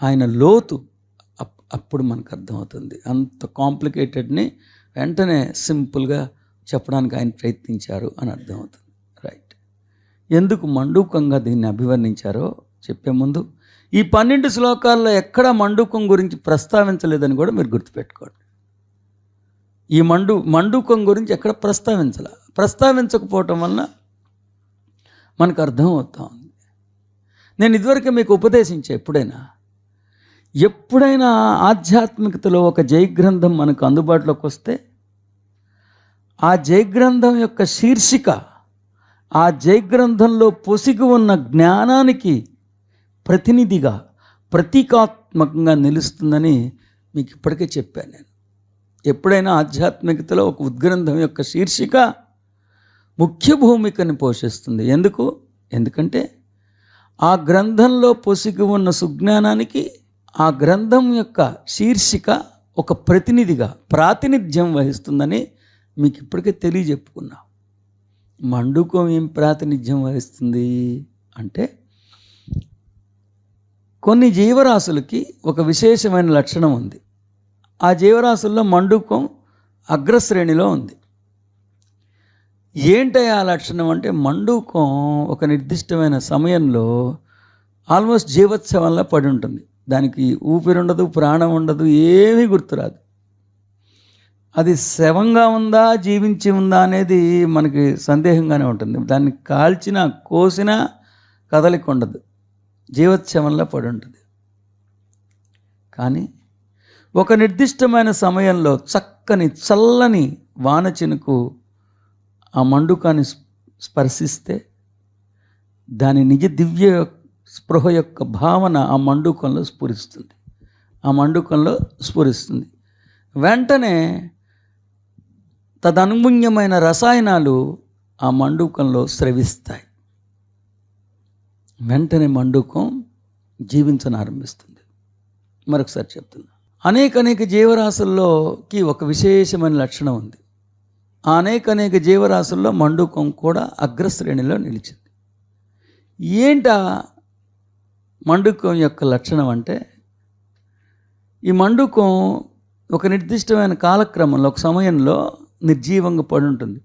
ఆయన లోతు అప్పుడు మనకు అర్థమవుతుంది. అంత కాంప్లికేటెడ్ని వెంటనే సింపుల్గా చెప్పడానికి ఆయన ప్రయత్నించారు అని అర్థమవుతుంది. రైట్. ఎందుకు మండూకంగా దీన్ని అభివర్ణించారో చెప్పే ముందు ఈ 12 శ్లోకాల్లో ఎక్కడా మండూకం గురించి ప్రస్తావించలేదని కూడా మీరు గుర్తుపెట్టుకోండి. ఈ మండూకం గురించి ఎక్కడ ప్రస్తావించకపోవటం వలన మనకు అర్థమవుతా ఉంది. నేను ఇదివరకే మీకు ఉపదేశించే ఎప్పుడైనా ఆధ్యాత్మికతలో ఒక జయగ్రంథం మనకు అందుబాటులోకి వస్తే ఆ జయగ్రంథం యొక్క శీర్షిక ఆ జయగ్రంథంలో పొసిగి ఉన్న జ్ఞానానికి ప్రతినిధిగా ప్రతీకాత్మకంగా నిలుస్తుందని మీకు ఇప్పటికే చెప్పాను. నేను ఎప్పుడైనా ఆధ్యాత్మికతలో ఒక ఉద్గ్రంథం యొక్క శీర్షిక ముఖ్య భూమికని పోషిస్తుంది. ఎందుకంటే ఆ గ్రంథంలో పొసిగి ఉన్న సుజ్ఞానానికి ఆ గ్రంథం యొక్క శీర్షిక ఒక ప్రతినిధిగా ప్రాతినిధ్యం వహిస్తుందని మీకు ఇప్పటికే తెలియజెప్పుకున్నా. మండూకం ఏం ప్రాతినిధ్యం వహిస్తుంది అంటే కొన్ని జీవరాశులకి ఒక విశేషమైన లక్షణం ఉంది. ఆ జీవరాశుల్లో మండూకం అగ్రశ్రేణిలో ఉంది. ఏంటి ఆ లక్షణం అంటే మండూకం ఒక నిర్దిష్టమైన సమయంలో ఆల్మోస్ట్ జీవోత్సవంలా పడి ఉంటుంది. దానికి ఊపిరి ఉండదు, ప్రాణం ఉండదు, ఏమీ గుర్తురాదు. అది శవంగా ఉందా జీవించి ఉందా అనేది మనకి సందేహంగానే ఉంటుంది. దాన్ని కాల్చినా కోసినా కదలిక ఉండదు, జీవోత్సవంలా పడి ఉంటుంది. కానీ ఒక నిర్దిష్టమైన సమయంలో చక్కని చల్లని వాన చినుకు ఆ మండుకాన్ని స్పర్శిస్తే దాని నిజ దివ్య స్పృహ యొక్క భావన ఆ మండూకంలో స్ఫురిస్తుంది. వెంటనే తదనుగుణ్యమైన రసాయనాలు ఆ మండూకంలో స్రవిస్తాయి. వెంటనే మండూకం జీవించనారంభిస్తుంది. మరొకసారి చెప్తున్నా, అనేక జీవరాశుల్లోకి ఒక విశేషమైన లక్షణం ఉంది. ఆ అనేక జీవరాశుల్లో మండూకం కూడా అగ్రశ్రేణిలో నిలిచింది. ఏంటా మండూకం యొక్క లక్షణం అంటే, ఈ మండూకం ఒక నిర్దిష్టమైన కాలక్రమంలో, ఒక సమయంలో నిర్జీవంగా పడి ఉంటుంది.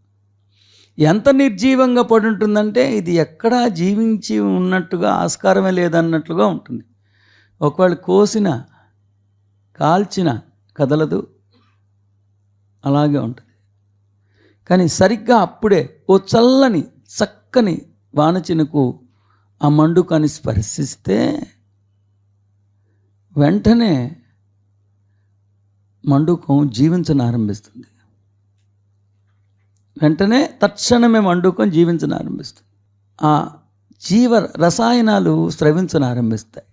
ఎంత నిర్జీవంగా పడి ఉంటుందంటే ఇది ఎక్కడా జీవించి ఉన్నట్టుగా ఆస్కారమే లేదన్నట్లుగా ఉంటుంది. ఒకవేళ కోసిన కాల్చిన కదలదు, అలాగే ఉంటుంది. కానీ సరిగ్గా అప్పుడే ఓ చల్లని చక్కని వానచినుకు ఆ మండుకాన్ని స్పర్శిస్తే వెంటనే మండుకం జీవించనారంభిస్తుంది. తక్షణమే మండుకం జీవించనారంభిస్తుంది. ఆ జీవ రసాయనాలు స్రవించనారంభిస్తాయి.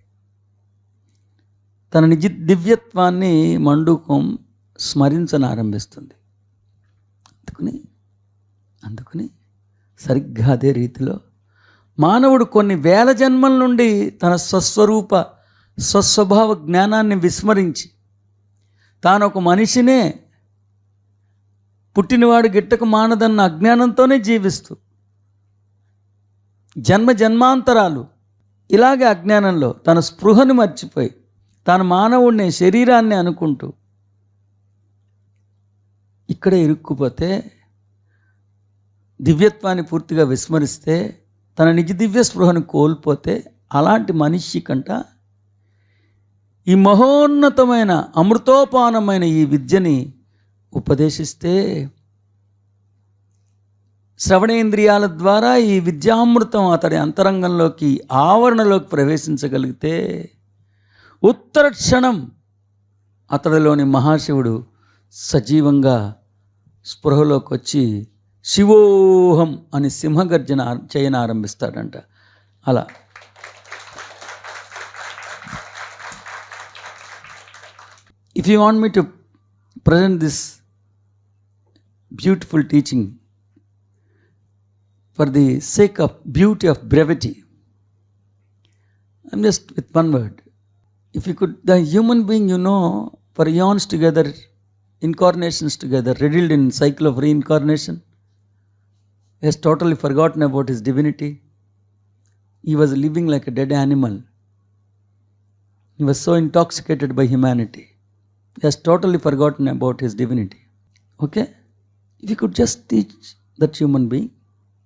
తన దివ్యత్వాన్ని మండుకం స్మరించనారంభిస్తుంది. అందుకని సరిగ్గా అదే రీతిలో మానవుడు కొన్ని వేల జన్మల నుండి తన స్వస్వభావ జ్ఞానాన్ని విస్మరించి తాను ఒక మనిషినే, పుట్టినవాడు గిట్టక మానదన్న అజ్ఞానంతోనే జీవిస్తూ జన్మాంతరాలు ఇలాగే అజ్ఞానంలో తన స్పృహను మర్చిపోయి తాను మానవుడిని, శరీరాన్ని అనుకుంటూ ఇక్కడే ఇరుక్కుపోతే, దివ్యత్వాన్ని పూర్తిగా విస్మరిస్తే, తన నిజ దివ్య స్పృహను కోల్పోతే, అలాంటి మనిషి కంట ఈ మహోన్నతమైన అమృతోపానమైన ఈ విద్యని ఉపదేశిస్తే, శ్రవణేంద్రియాల ద్వారా ఈ విద్యామృతం అతడి అంతరంగంలోకి, ఆవరణలోకి ప్రవేశించగలిగితే ఉత్తర క్షణం అతడిలోని మహాశివుడు సజీవంగా స్పృహలోకి వచ్చి శివోహం అని సింహగర్జన చేయనారంభిస్తాడంట. అలా if you want me to present this beautiful teaching for the sake of beauty of brevity, I'm just with one word. If you could, the human being, for eons together, incarnations together, riddled in cycle of reincarnation, he has totally forgotten about his divinity. He was living like a dead animal. He was so intoxicated by humanity. He has totally forgotten about his divinity. Okay? If you could just teach that human being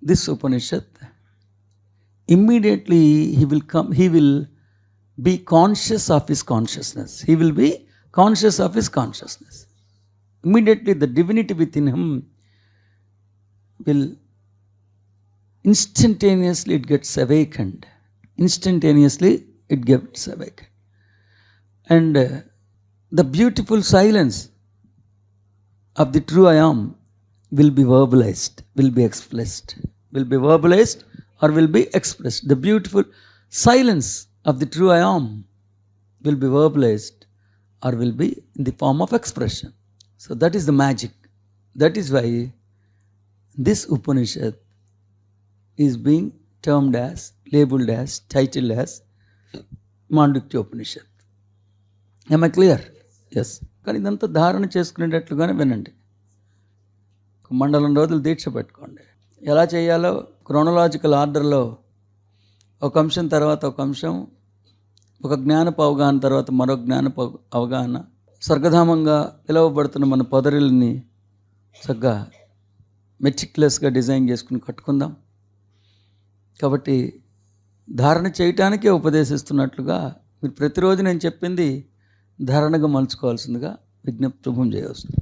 this Upanishad, immediately he will be conscious of his consciousness. He will be conscious of his consciousness. Immediately the divinity within him will instantaneously it gets awakened. And the beautiful silence of the true I am will be verbalized, will be expressed. Will be verbalized or will be expressed. The beautiful silence of the true I am will be verbalized or will be in the form of expression. So that is the magic. That is why this Upanishad is being termed as, labeled as, titled as Mandukya Upanishad. Am I clear? Yes. కానీ ఇదంతా ధారణ చేసుకునేటట్లుగానే వినండి. మండలం రోజులు దీక్ష పెట్టుకోండి. ఎలా చేయాలో క్రోనలాజికల్ ఆర్డర్లో ఒక అంశం తర్వాత ఒక అంశం, ఒక జ్ఞానపు అవగాహన తర్వాత మరో జ్ఞానపు అవగాహన, స్వర్గధామంగా పిలువబడుతున్న మన పొదరిల్ని చక్కగా మెటిక్యులస్గా డిజైన్ చేసుకుని కట్టుకుందాం. కాబట్టి ధారణ చేయటానికే ఉపదేశిస్తున్నట్లుగా మీరు ప్రతిరోజు నేను చెప్పింది ధారణగా మలుచుకోవాల్సిందిగా విజ్ఞప్తి చేయవలసింది.